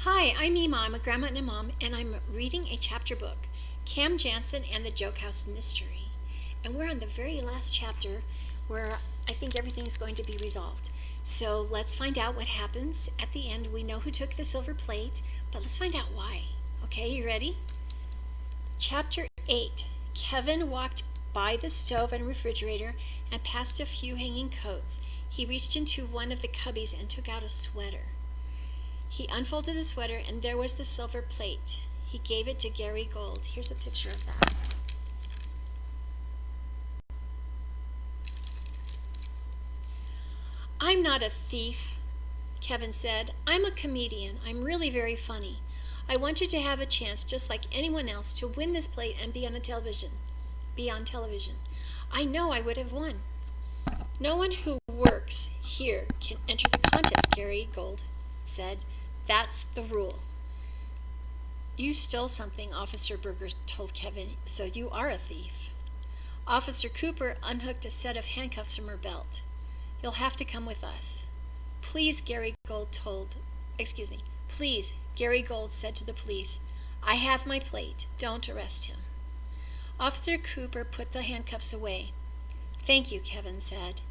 Hi, I'm Mima. I'm a grandma and a mom, and I'm reading a chapter book, Cam Jansen and the Joke House Mystery. And we're on the very last chapter where I think everything's going to be resolved. So let's find out what happens at the end. We know who took the silver plate, but let's find out why. Okay, you ready? Chapter 8. Kevin walked by the stove and refrigerator and past a few hanging coats. He reached into one of the cubbies and took out a sweater. He unfolded the sweater, and there was the silver plate. He gave it to Gary Gold. Here's a picture of that. "I'm not a thief," Kevin said. "I'm a comedian. I'm really very funny. I wanted to have a chance, just like anyone else, to win this plate and be on television. I know I would have won." "No one who works here can enter the contest," Gary Gold said. "That's the rule." "You stole something," Officer Berger told Kevin, "so you are a thief." Officer Cooper unhooked a set of handcuffs from her belt. "You'll have to come with us." Please, Gary Gold said to the police. "I have my plate. Don't arrest him." Officer Cooper put the handcuffs away. "Thank you," Kevin said.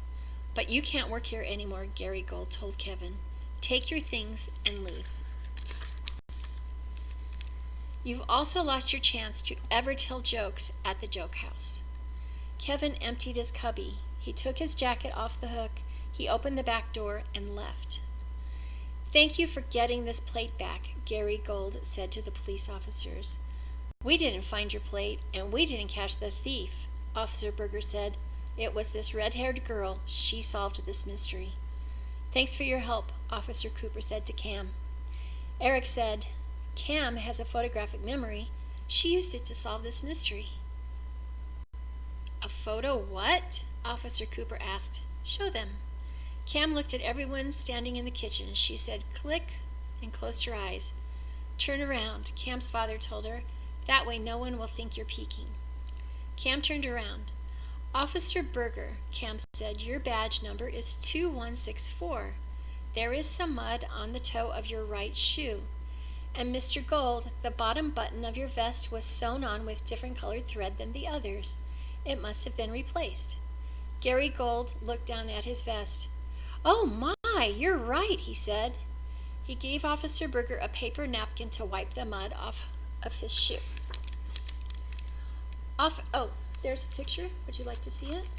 "But you can't work here anymore," Gary Gold told Kevin. "Take your things and leave. You've also lost your chance to ever tell jokes at the Joke House." Kevin emptied his cubby. He took his jacket off the hook. He opened the back door and left. "Thank you for getting this plate back," Gary Gold said to the police officers. "We didn't find your plate, and we didn't catch the thief," Officer Berger said. "It was this red-haired girl. She solved this mystery." "Thanks for your help," Officer Cooper said to Cam. Eric said, "Cam has a photographic memory. She used it to solve this mystery." "A photo what?" Officer Cooper asked. "Show them." Cam looked at everyone standing in the kitchen. She said, "Click," and closed her eyes. "Turn around," Cam's father told her. "That way no one will think you're peeking." Cam turned around. "Officer Berger," Cam said, "your badge number is 2164. There is some mud on the toe of your right shoe. And Mr. Gold, the bottom button of your vest was sewn on with different colored thread than the others. It must have been replaced." Gary Gold looked down at his vest. "Oh my, you're right," he said. He gave Officer Berger a paper napkin to wipe the mud off of his shoe. There's a picture. Would you like to see it?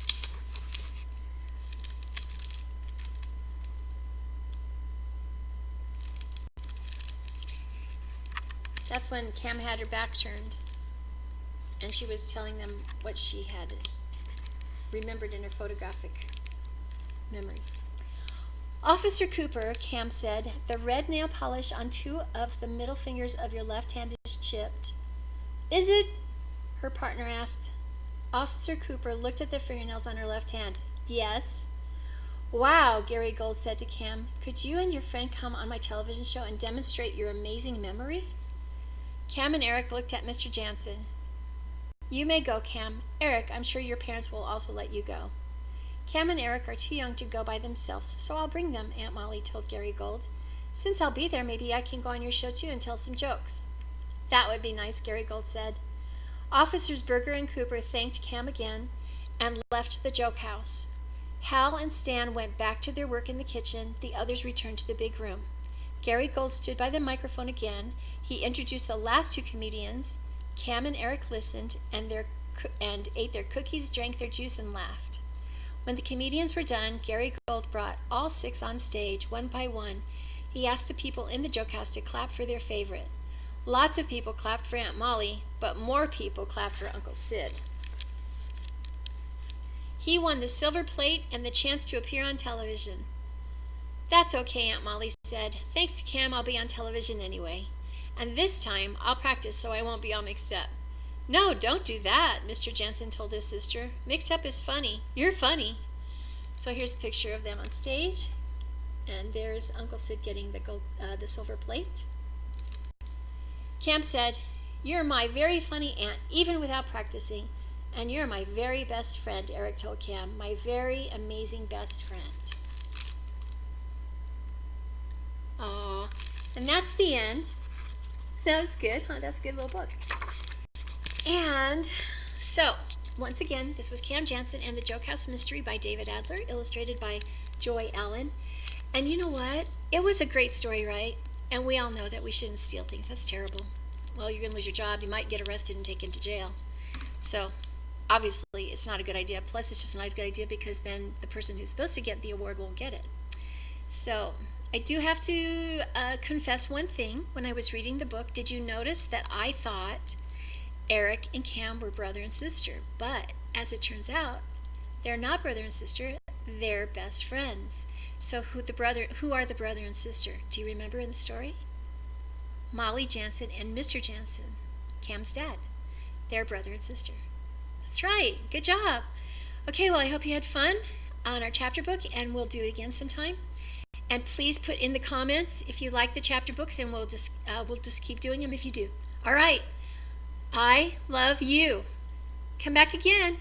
That's when Cam had her back turned, and she was telling them what she had remembered in her photographic memory. "Officer Cooper," Cam said, "the red nail polish on two of the middle fingers of your left hand is chipped." "Is it?" her partner asked. Officer Cooper looked at the fingernails on her left hand. "Yes." "Wow," Gary Gold said to Cam. "Could you and your friend come on my television show and demonstrate your amazing memory?" Cam and Eric looked at Mr. Jansen. "You may go, Cam. Eric, I'm sure your parents will also let you go." "Cam and Eric are too young to go by themselves, so I'll bring them," Aunt Molly told Gary Gold. "Since I'll be there, maybe I can go on your show too and tell some jokes." "That would be nice," Gary Gold said. Officers Berger and Cooper thanked Cam again and left the Joke House. Hal and Stan went back to their work in the kitchen. The others returned to the big room. Gary Gold stood by the microphone again. He introduced the last two comedians. Cam and Eric listened and ate their cookies, drank their juice, and laughed. When the comedians were done, Gary Gold brought all six on stage, one by one. He asked the people in the Joke House to clap for their favorite. Lots of people clapped for Aunt Molly, but more people clapped for Uncle Sid. He won the silver plate and the chance to appear on television. "That's okay," Aunt Molly said. "Thanks to Cam, I'll be on television anyway. And this time, I'll practice so I won't be all mixed up." "No, don't do that," Mr. Jansen told his sister. "Mixed up is funny. You're funny." So here's a picture of them on stage. And there's Uncle Sid getting the silver plate. Cam said, "You're my very funny aunt, even without practicing. And you're my very best friend," Eric told Cam. "My very amazing best friend." Aw. And that's the end. That was good, huh? That's a good little book. And so, once again, this was Cam Jansen and the Joke House Mystery by David Adler, illustrated by Joy Allen. And you know what? It was a great story, right? And we all know that we shouldn't steal things. That's terrible. Well, you're going to lose your job. You might get arrested and taken to jail. So, obviously, it's not a good idea. Plus, it's just not a good idea because then the person who's supposed to get the award won't get it. So, I do have to confess one thing. When I was reading the book, did you notice that I thought Eric and Cam were brother and sister? But as it turns out, they're not brother and sister. They're best friends. So who are the brother and sister? Do you remember in the story? Molly Jansen and Mr. Jansen, Cam's dad. They're brother and sister. That's right. Good job. Okay, well, I hope you had fun on our chapter book, and we'll do it again sometime. And please put in the comments if you like the chapter books, and we'll just keep doing them if you do. All right. I love you. Come back again.